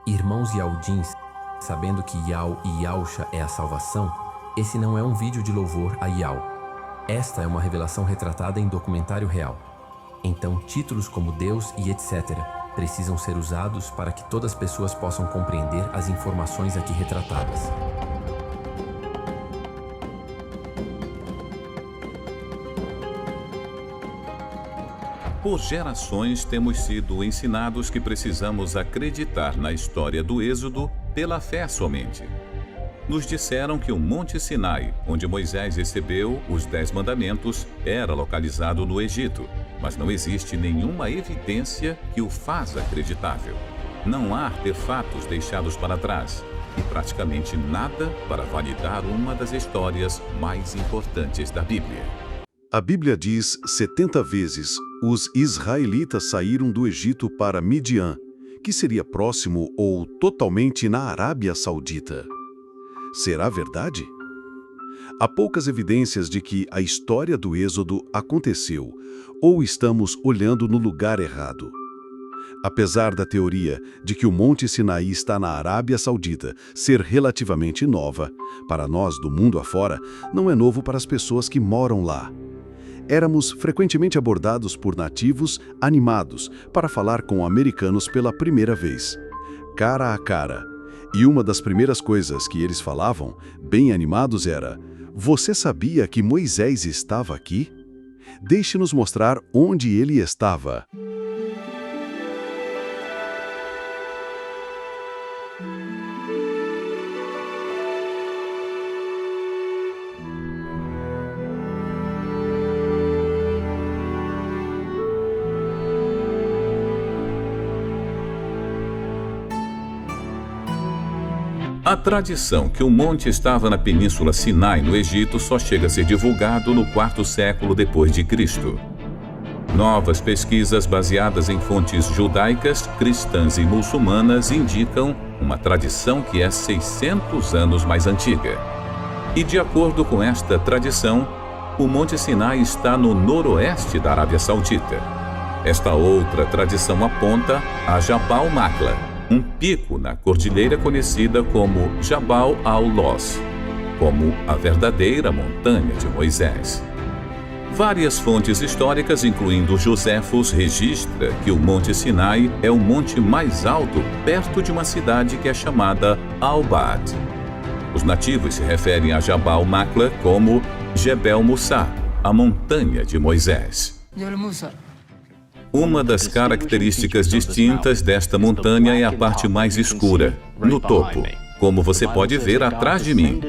Irmãos Yaudins, sabendo que Yau e Yausha é a salvação, esse não é um vídeo de louvor a Yau. Esta é uma revelação retratada em documentário real. Então, títulos como Deus e etc. precisam ser usados para que todas as pessoas possam compreender as informações aqui retratadas. Por gerações temos sido ensinados que precisamos acreditar na história do Êxodo pela fé somente. Nos disseram que o Monte Sinai, onde Moisés recebeu os 10 mandamentos, era localizado no Egito, mas não existe nenhuma evidência que o faz acreditável. Não há artefatos deixados para trás e praticamente nada para validar uma das histórias mais importantes da Bíblia. A Bíblia diz 70 vezes os israelitas saíram do Egito para Midian, que seria próximo ou totalmente na Arábia Saudita. Será verdade? Há poucas evidências de que a história do Êxodo aconteceu, ou estamos olhando no lugar errado. Apesar da teoria de que o Monte Sinai está na Arábia Saudita ser relativamente nova, para nós do mundo afora, não é novo para as pessoas que moram lá. Éramos frequentemente abordados por nativos animados para falar com americanos pela primeira vez, cara a cara. E uma das primeiras coisas que eles falavam, bem animados, era: "Você sabia que Moisés estava aqui? Deixe-nos mostrar onde ele estava." A tradição que o monte estava na Península Sinai, no Egito, só chega a ser divulgado no 4º século depois de Cristo. Novas pesquisas baseadas em fontes judaicas, cristãs e muçulmanas indicam uma tradição que é 600 anos mais antiga. E de acordo com esta tradição, o Monte Sinai está no noroeste da Arábia Saudita. Esta outra tradição aponta a Jabal Maqla, um pico na cordilheira conhecida como Jabal al-Los, como a verdadeira montanha de Moisés. Várias fontes históricas, incluindo Joséfos, registra que o Monte Sinai é o monte mais alto perto de uma cidade que é chamada Al-Bad. Os nativos se referem a Jabal Maqla como Jebel Musa, a montanha de Moisés. Uma das características distintas desta montanha é a parte mais escura, no topo, como você pode ver atrás de mim.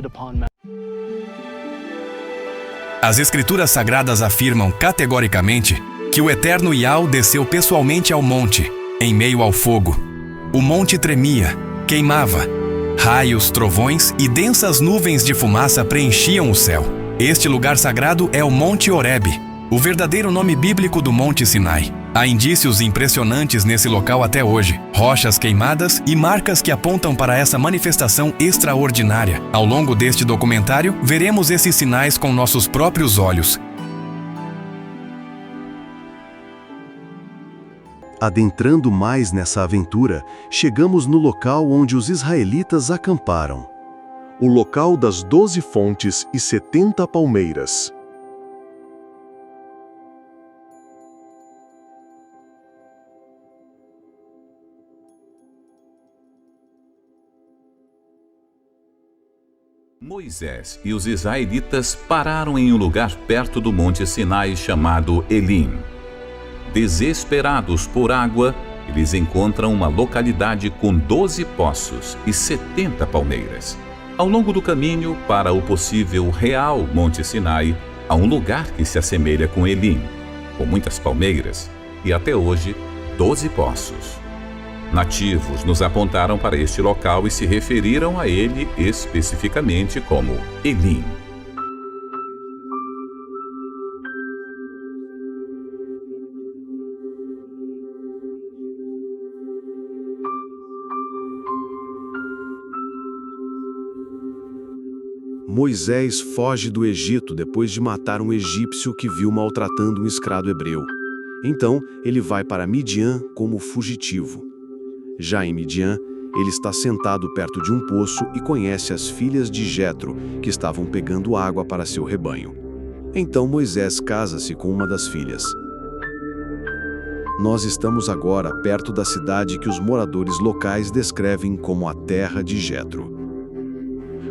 As Escrituras Sagradas afirmam categoricamente que o Eterno Yau desceu pessoalmente ao monte, em meio ao fogo. O monte tremia, queimava. Raios, trovões e densas nuvens de fumaça preenchiam o céu. Este lugar sagrado é o Monte Horebe, o verdadeiro nome bíblico do Monte Sinai. Há indícios impressionantes nesse local até hoje, rochas queimadas e marcas que apontam para essa manifestação extraordinária. Ao longo deste documentário, veremos esses sinais com nossos próprios olhos. Adentrando mais nessa aventura, chegamos no local onde os israelitas acamparam. O local das 12 fontes e 70 palmeiras. Moisés e os israelitas pararam em um lugar perto do Monte Sinai chamado Elim. Desesperados por água, eles encontram uma localidade com 12 poços e 70 palmeiras. Ao longo do caminho para o possível real Monte Sinai, há um lugar que se assemelha com Elim, com muitas palmeiras e até hoje 12 poços. Nativos nos apontaram para este local e se referiram a ele especificamente como Elim. Moisés foge do Egito depois de matar um egípcio que viu maltratando um escravo hebreu. Então, ele vai para Midian como fugitivo. Já em Midian, Ele está sentado perto de um poço e conhece as filhas de Jetro, que estavam pegando água para seu rebanho. Então Moisés casa-se com uma das filhas. Nós estamos agora perto da cidade que os moradores locais descrevem como a terra de Jetro.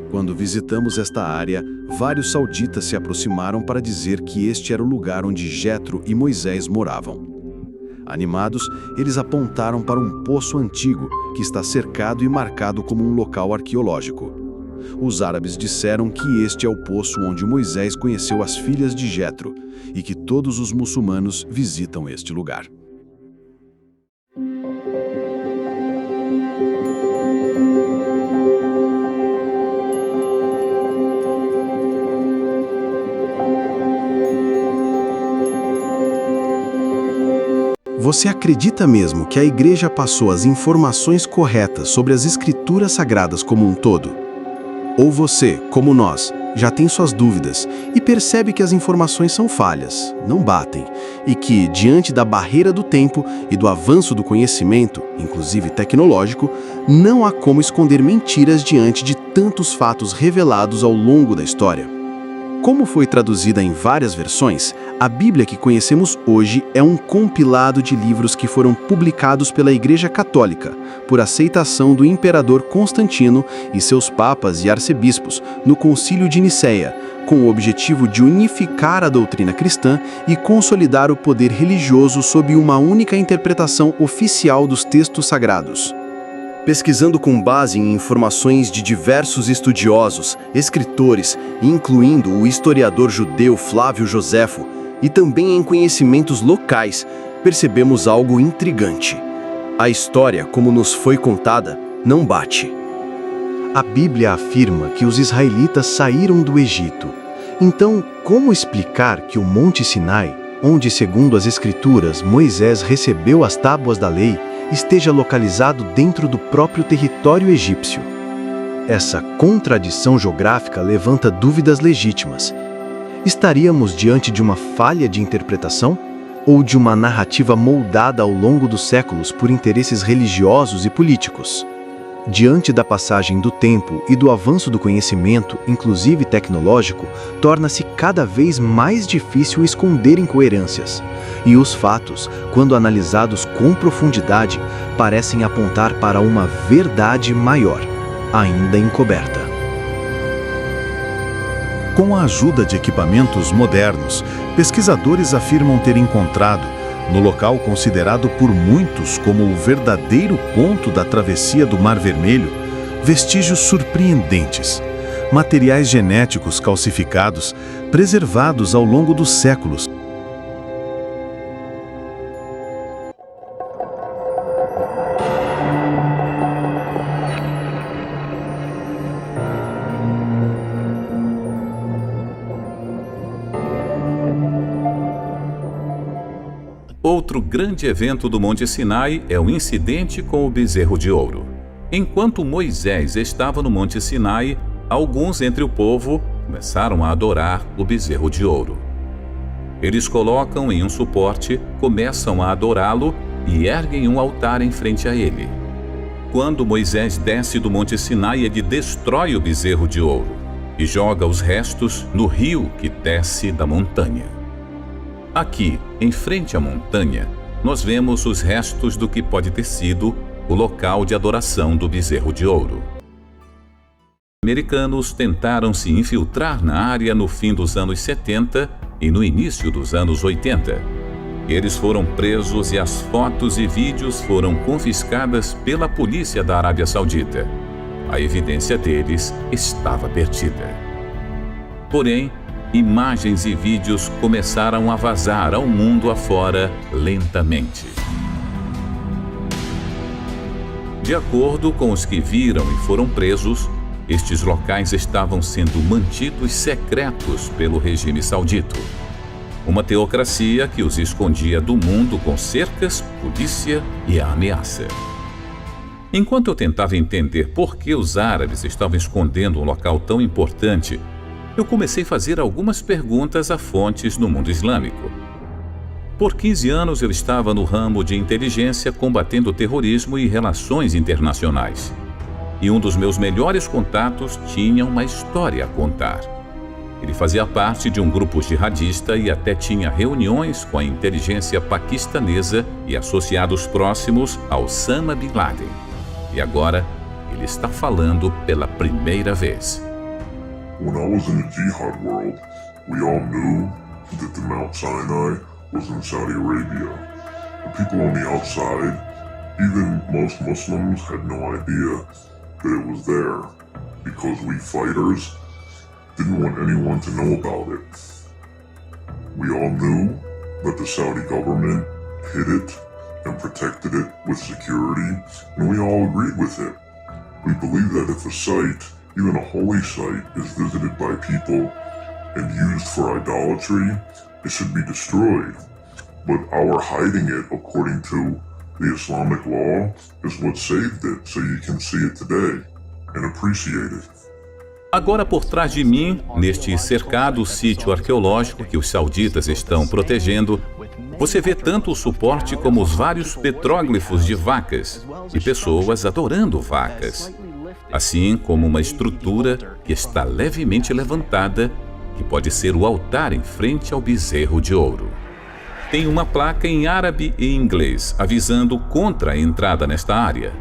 Quando visitamos esta área, vários sauditas se aproximaram para dizer que este era o lugar onde Jetro e Moisés moravam. Animados, eles apontaram para um poço antigo que está cercado e marcado como um local arqueológico. Os árabes disseram que este é o poço onde Moisés conheceu as filhas de Jetro e que todos os muçulmanos visitam este lugar. Você acredita mesmo que a Igreja passou as informações corretas sobre as Escrituras Sagradas como um todo? Ou você, como nós, já tem suas dúvidas e percebe que as informações são falhas, não batem, e que, diante da barreira do tempo e do avanço do conhecimento, inclusive tecnológico, não há como esconder mentiras diante de tantos fatos revelados ao longo da história? Como foi traduzida em várias versões, a Bíblia que conhecemos hoje é um compilado de livros que foram publicados pela Igreja Católica, por aceitação do imperador Constantino e seus papas e arcebispos no Concílio de Nicéia, com o objetivo de unificar a doutrina cristã e consolidar o poder religioso sob uma única interpretação oficial dos textos sagrados. Pesquisando com base em informações de diversos estudiosos, escritores, incluindo o historiador judeu Flávio Joséfo, e também em conhecimentos locais, percebemos algo intrigante. A história, como nos foi contada, não bate. A Bíblia afirma que os israelitas saíram do Egito. Então, como explicar que o Monte Sinai, onde, segundo as Escrituras, Moisés recebeu as tábuas da lei, esteja localizado dentro do próprio território egípcio? Essa contradição geográfica levanta dúvidas legítimas. Estaríamos diante de uma falha de interpretação ou de uma narrativa moldada ao longo dos séculos por interesses religiosos e políticos? Diante da passagem do tempo e do avanço do conhecimento, inclusive tecnológico, torna-se cada vez mais difícil esconder incoerências. E os fatos, quando analisados com profundidade, parecem apontar para uma verdade maior, ainda encoberta. Com a ajuda de equipamentos modernos, pesquisadores afirmam ter encontrado, no local considerado por muitos como o verdadeiro ponto da travessia do Mar Vermelho, vestígios surpreendentes, materiais genéticos calcificados, preservados ao longo dos séculos. Outro grande evento do Monte Sinai é o incidente com o bezerro de ouro. Enquanto Moisés estava no Monte Sinai, alguns entre o povo começaram a adorar o bezerro de ouro. Eles colocam em um suporte, começam a adorá-lo e erguem um altar em frente a ele. Quando Moisés desce do Monte Sinai, ele destrói o bezerro de ouro e joga os restos no rio que desce da montanha. Aqui, em frente à montanha, nós vemos os restos do que pode ter sido o local de adoração do bezerro de ouro. Americanos tentaram se infiltrar na área no fim dos anos 70 e no início dos anos 80. Eles foram presos e as fotos e vídeos foram confiscadas pela polícia da Arábia Saudita. A evidência deles estava perdida. Porém, imagens e vídeos começaram a vazar ao mundo afora lentamente. De acordo com os que viram e foram presos, estes locais estavam sendo mantidos secretos pelo regime saudita, uma teocracia que os escondia do mundo com cercas, polícia e a ameaça. Enquanto eu tentava entender por que os árabes estavam escondendo um local tão importante, eu comecei a fazer algumas perguntas a fontes no mundo islâmico. Por 15 anos eu estava no ramo de inteligência combatendo terrorismo e relações internacionais. E um dos meus melhores contatos tinha uma história a contar. Ele fazia parte de um grupo jihadista e até tinha reuniões com a inteligência paquistanesa e associados próximos ao Osama Bin Laden. E agora, ele está falando pela primeira vez. When I was in the jihad world, we all knew that the Mount Sinai was in Saudi Arabia. The people on the outside, even most Muslims, had no idea that it was there, because we fighters didn't want anyone to know about it. We all knew that the Saudi government hid it and protected it with security, and we all agreed with it. We believe that if a site, even a holy site, is visited by people and used for idolatry, it should be destroyed. But our hiding it, according to the Islamic law, is what saved it, so you can see it today and appreciate it. Agora, por trás de mim, neste cercado sítio arqueológico que os sauditas estão protegendo, você vê tanto o suporte como os vários petróglifos de vacas e pessoas adorando vacas, assim como uma estrutura que está levemente levantada, que pode ser o altar em frente ao bezerro de ouro. Tem uma placa em árabe e inglês avisando contra a entrada nesta área.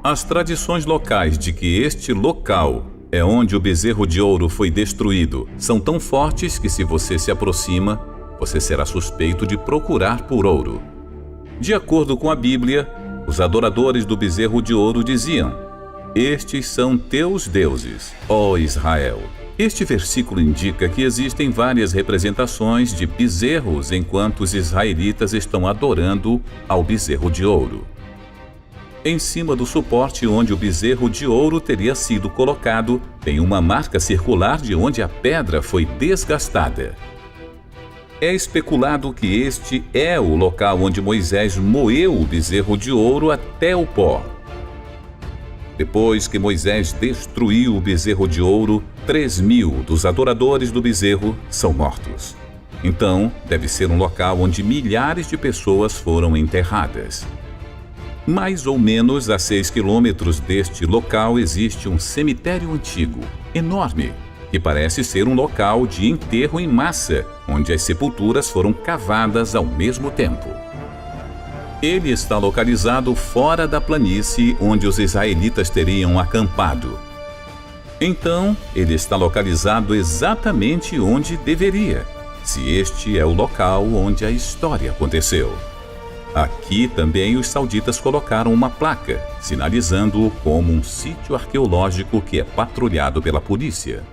As tradições locais de que este local é onde o bezerro de ouro foi destruído são tão fortes que, se você se aproxima, você será suspeito de procurar por ouro. De acordo com a Bíblia, os adoradores do bezerro de ouro diziam: "Estes são teus deuses, ó Israel." Este versículo indica que existem várias representações de bezerros enquanto os israelitas estão adorando ao bezerro de ouro. Em cima do suporte onde o bezerro de ouro teria sido colocado, tem uma marca circular de onde a pedra foi desgastada. É especulado que este é o local onde Moisés moeu o bezerro de ouro até o pó. Depois que Moisés destruiu o bezerro de ouro, 3.000 dos adoradores do bezerro são mortos. Então, deve ser um local onde milhares de pessoas foram enterradas. Mais ou menos a 6 quilômetros deste local existe um cemitério antigo, enorme, que parece ser um local de enterro em massa, onde as sepulturas foram cavadas ao mesmo tempo. Ele está localizado fora da planície onde os israelitas teriam acampado. Então, ele está localizado exatamente onde deveria, se este é o local onde a história aconteceu. Aqui também os sauditas colocaram uma placa, sinalizando-o como um sítio arqueológico que é patrulhado pela polícia.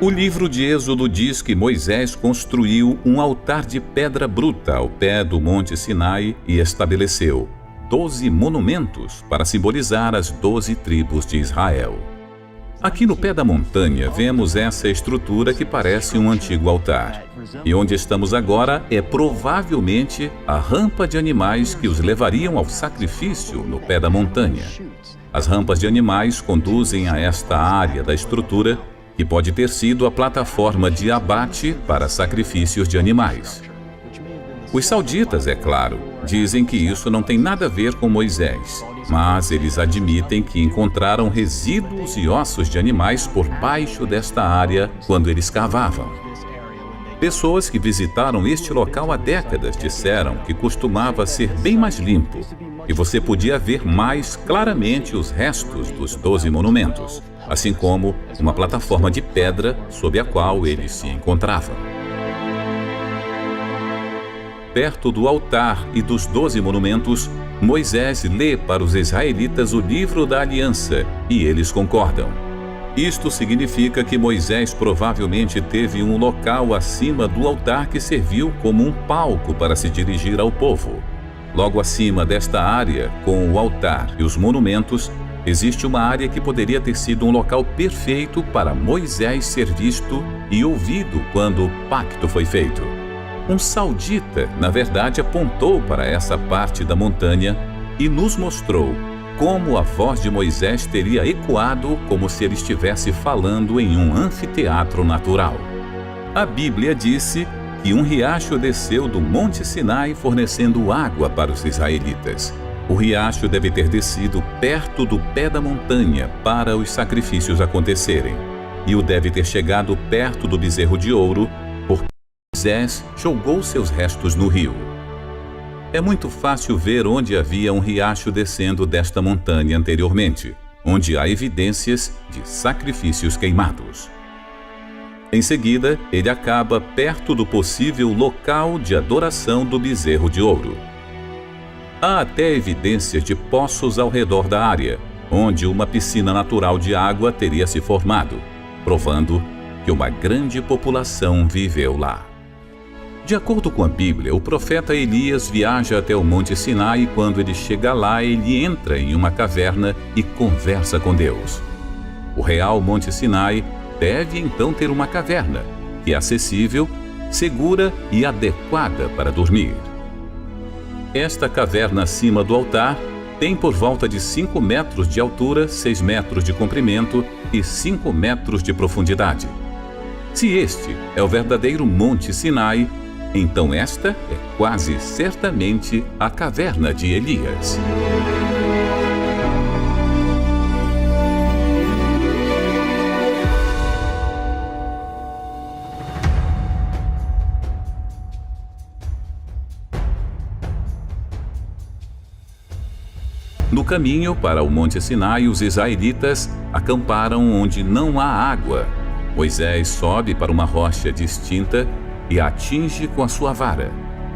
O livro de Êxodo diz que Moisés construiu um altar de pedra bruta ao pé do Monte Sinai e estabeleceu 12 monumentos para simbolizar as 12 tribos de Israel. Aqui no pé da montanha vemos essa estrutura que parece um antigo altar. E onde estamos agora é provavelmente a rampa de animais que os levariam ao sacrifício no pé da montanha. As rampas de animais conduzem a esta área da estrutura, que pode ter sido a plataforma de abate para sacrifícios de animais. Os sauditas, é claro, dizem que isso não tem nada a ver com Moisés, mas eles admitem que encontraram resíduos e ossos de animais por baixo desta área quando eles cavavam. Pessoas que visitaram este local há décadas disseram que costumava ser bem mais limpo e você podia ver mais claramente os restos dos 12 monumentos, assim como uma plataforma de pedra sob a qual eles se encontravam. Perto do altar e dos 12 monumentos, Moisés lê para os israelitas o livro da aliança e eles concordam. Isto significa que Moisés provavelmente teve um local acima do altar que serviu como um palco para se dirigir ao povo. Logo acima desta área, com o altar e os monumentos, existe uma área que poderia ter sido um local perfeito para Moisés ser visto e ouvido quando o pacto foi feito. Um saudita, na verdade, apontou para essa parte da montanha e nos mostrou como a voz de Moisés teria ecoado como se ele estivesse falando em um anfiteatro natural. A Bíblia disse que um riacho desceu do Monte Sinai fornecendo água para os israelitas. O riacho deve ter descido perto do pé da montanha para os sacrifícios acontecerem, e o deve ter chegado perto do bezerro de ouro, porque Moisés jogou seus restos no rio. É muito fácil ver onde havia um riacho descendo desta montanha anteriormente, onde há evidências de sacrifícios queimados. Em seguida, ele acaba perto do possível local de adoração do bezerro de ouro. Há até evidências de poços ao redor da área, onde uma piscina natural de água teria se formado, provando que uma grande população viveu lá. De acordo com a Bíblia, o profeta Elias viaja até o Monte Sinai e quando ele chega lá, ele entra em uma caverna e conversa com Deus. O real Monte Sinai deve então ter uma caverna, que é acessível, segura e adequada para dormir. Esta caverna acima do altar tem por volta de 5 metros de altura, 6 metros de comprimento e 5 metros de profundidade. Se este é o verdadeiro Monte Sinai, então esta é quase certamente a caverna de Elias. No caminho para o Monte Sinai, os israelitas acamparam onde não há água. Moisés sobe para uma rocha distinta e a atinge com a sua vara,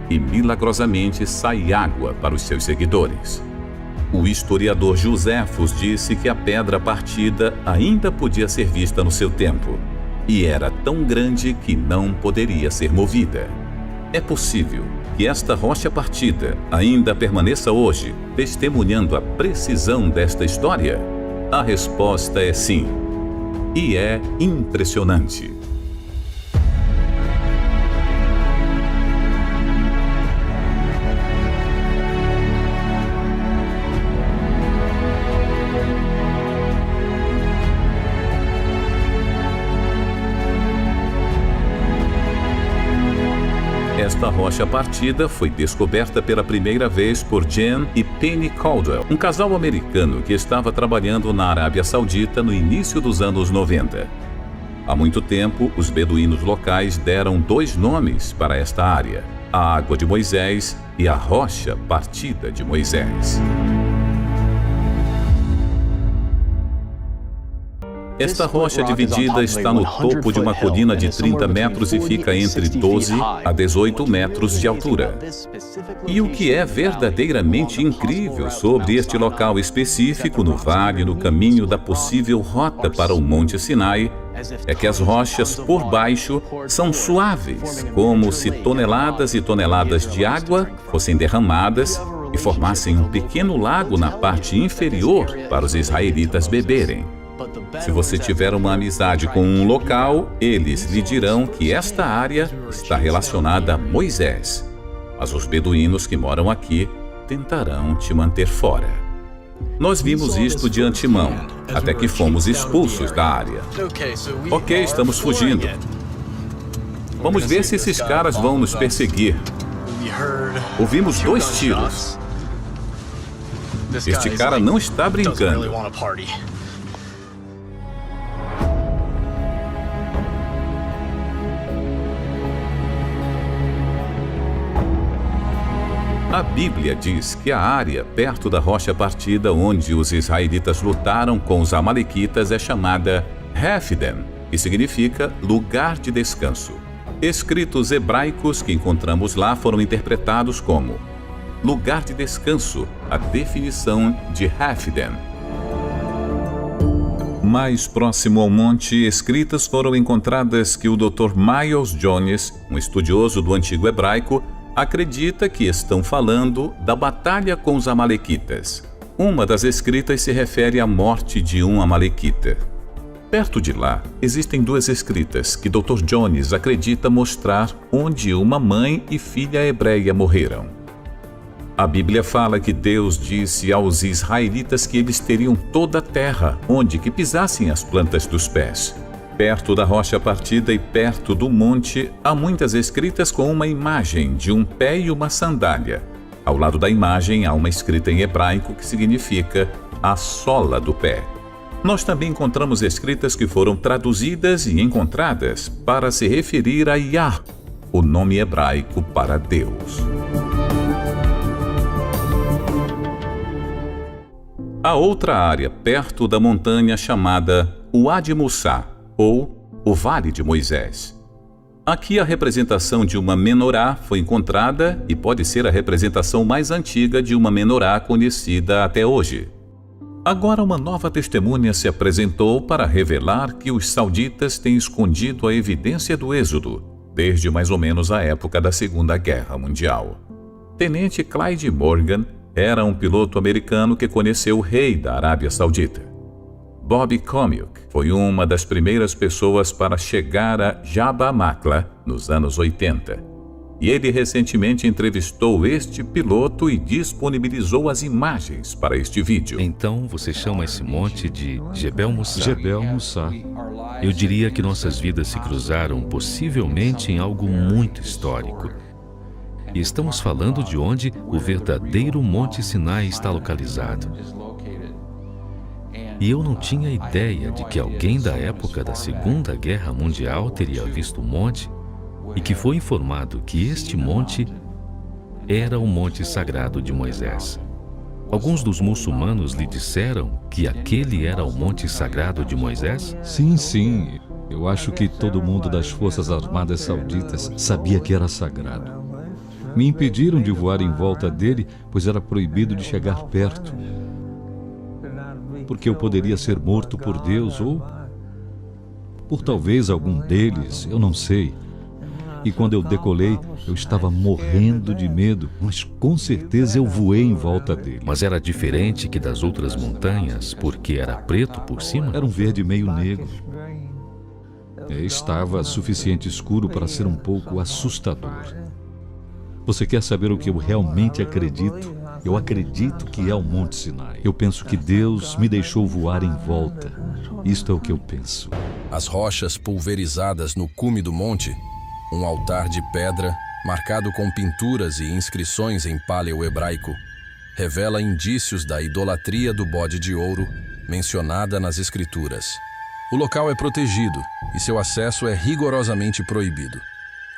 e milagrosamente sai água para os seus seguidores. O historiador Joséfos disse que a pedra partida ainda podia ser vista no seu tempo, e era tão grande que não poderia ser movida. É possível que esta rocha partida ainda permaneça hoje, testemunhando a precisão desta história? A resposta é sim, e é impressionante. Esta rocha partida foi descoberta pela primeira vez por Jan e Penny Caldwell, um casal americano que estava trabalhando na Arábia Saudita no início dos anos 90. Há muito tempo, os beduínos locais deram 2 nomes para esta área: a Água de Moisés e a Rocha Partida de Moisés. Esta rocha dividida está no topo de uma colina de 30 metros e fica entre 12 a 18 metros de altura. E o que é verdadeiramente incrível sobre este local específico no vale, no caminho da possível rota para o Monte Sinai, é que as rochas por baixo são suaves, como se toneladas e toneladas de água fossem derramadas e formassem um pequeno lago na parte inferior para os israelitas beberem. Se você tiver uma amizade com um local, eles lhe dirão que esta área está relacionada a Moisés. Mas os beduínos que moram aqui tentarão te manter fora. Nós vimos isto de antemão, até que fomos expulsos da área. Ok, estamos fugindo. Vamos ver se esses caras vão nos perseguir. Ouvimos 2 tiros. Este cara não está brincando. A Bíblia diz que a área perto da rocha partida onde os israelitas lutaram com os amalequitas é chamada Rephidim, que significa lugar de descanso. Escritos hebraicos que encontramos lá foram interpretados como lugar de descanso, a definição de Rephidim. mais próximo ao monte, escritas foram encontradas que o Dr. Miles Jones, um estudioso do antigo hebraico, acredita que estão falando da batalha com os amalequitas. Uma das escritas se refere à morte de um amalequita. Perto de lá, existem duas escritas que Dr. Jones acredita mostrar onde uma mãe e filha hebreia morreram. A Bíblia fala que Deus disse aos israelitas que eles teriam toda a terra onde que pisassem as plantas dos pés. Perto da rocha partida e perto do monte, há muitas escritas com uma imagem de um pé e uma sandália. Ao lado da imagem há uma escrita em hebraico que significa a sola do pé. Nós também encontramos escritas que foram traduzidas e encontradas para se referir a Yah, o nome hebraico para Deus. Há outra área perto da montanha chamada Wadi Mussá, ou o Vale de Moisés. Aqui a representação de uma menorá foi encontrada e pode ser a representação mais antiga de uma menorá conhecida até hoje. Agora uma nova testemunha se apresentou para revelar que os sauditas têm escondido a evidência do êxodo, desde mais ou menos a época da Segunda Guerra Mundial. Tenente Clyde Morgan era um piloto americano que conheceu o rei da Arábia Saudita. Bobby Comiuk foi uma das primeiras pessoas para chegar a Jabba Makla nos anos 80. E ele recentemente entrevistou este piloto e disponibilizou as imagens para este vídeo. Então você chama esse monte de Jebel Mussá. Jebel Mussá. Eu diria que nossas vidas se cruzaram possivelmente em algo muito histórico. E estamos falando de onde o verdadeiro Monte Sinai está localizado. E eu não tinha ideia de que alguém da época da Segunda Guerra Mundial teria visto o monte e que foi informado que este monte era o Monte Sagrado de Moisés. Alguns dos muçulmanos lhe disseram que aquele era o Monte Sagrado de Moisés? Sim. Eu acho que todo mundo das Forças Armadas Sauditas sabia que era sagrado. Me impediram de voar em volta dele, pois era proibido de chegar perto. Porque eu poderia ser morto por Deus ou por talvez algum deles, eu não sei. E quando eu decolei, eu estava morrendo de medo, mas com certeza eu voei em volta dele. Mas era diferente que das outras montanhas, porque era preto por cima? Era um verde meio negro. Estava suficiente escuro para ser um pouco assustador. Você quer saber o que eu realmente acredito? Eu acredito que é o Monte Sinai. Eu penso que Deus me deixou voar em volta. Isto é o que eu penso. As rochas pulverizadas no cume do monte, um altar de pedra marcado com pinturas e inscrições em paleo-hebraico, revela indícios da idolatria do bode de ouro mencionada nas escrituras. O local é protegido e seu acesso é rigorosamente proibido.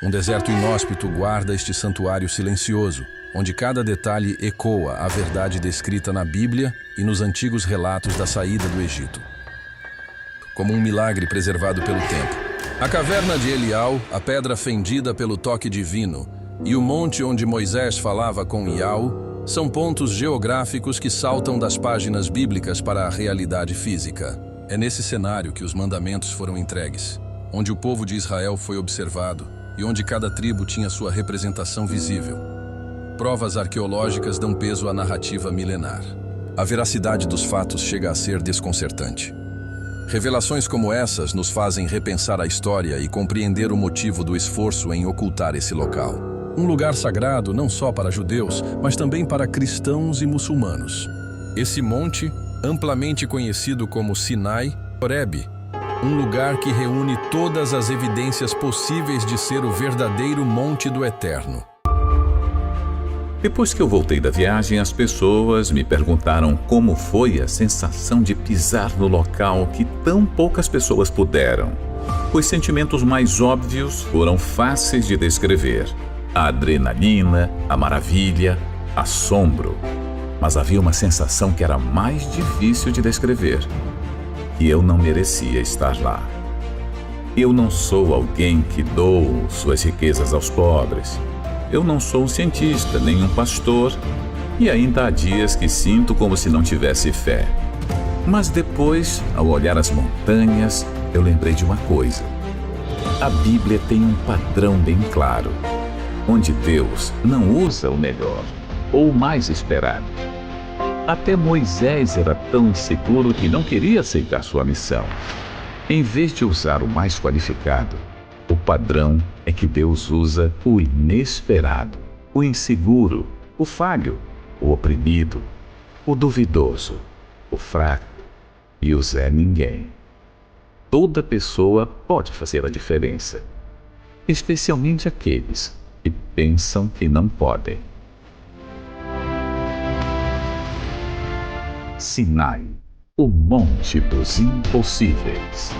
Um deserto inóspito guarda este santuário silencioso, onde cada detalhe ecoa a verdade descrita na Bíblia e nos antigos relatos da saída do Egito. Como um milagre preservado pelo tempo. A caverna de Elial, a pedra fendida pelo toque divino, e o monte onde Moisés falava com Iau, são pontos geográficos que saltam das páginas bíblicas para a realidade física. É nesse cenário que os mandamentos foram entregues, onde o povo de Israel foi observado e onde cada tribo tinha sua representação visível. Provas arqueológicas dão peso à narrativa milenar. A veracidade dos fatos chega a ser desconcertante. Revelações como essas nos fazem repensar a história e compreender o motivo do esforço em ocultar esse local. Um lugar sagrado não só para judeus, mas também para cristãos e muçulmanos. Esse monte, amplamente conhecido como Sinai, Horeb, um lugar que reúne todas as evidências possíveis de ser o verdadeiro Monte do Eterno. Depois que eu voltei da viagem, as pessoas me perguntaram como foi a sensação de pisar no local que tão poucas pessoas puderam. Os sentimentos mais óbvios foram fáceis de descrever. A adrenalina, a maravilha, assombro. Mas havia uma sensação que era mais difícil de descrever. Que eu não merecia estar lá. Eu não sou alguém que dou suas riquezas aos pobres. Eu não sou um cientista, nem um pastor, e ainda há dias que sinto como se não tivesse fé. Mas depois, ao olhar as montanhas, eu lembrei de uma coisa. A Bíblia tem um padrão bem claro, onde Deus não usa o melhor ou o mais esperado. Até Moisés era tão inseguro que não queria aceitar sua missão. Em vez de usar o mais qualificado, o padrão é que Deus usa o inesperado, o inseguro, o falho, o oprimido, o duvidoso, o fraco e o Zé Ninguém. Toda pessoa pode fazer a diferença, especialmente aqueles que pensam que não podem. Sinai, o Monte dos Impossíveis.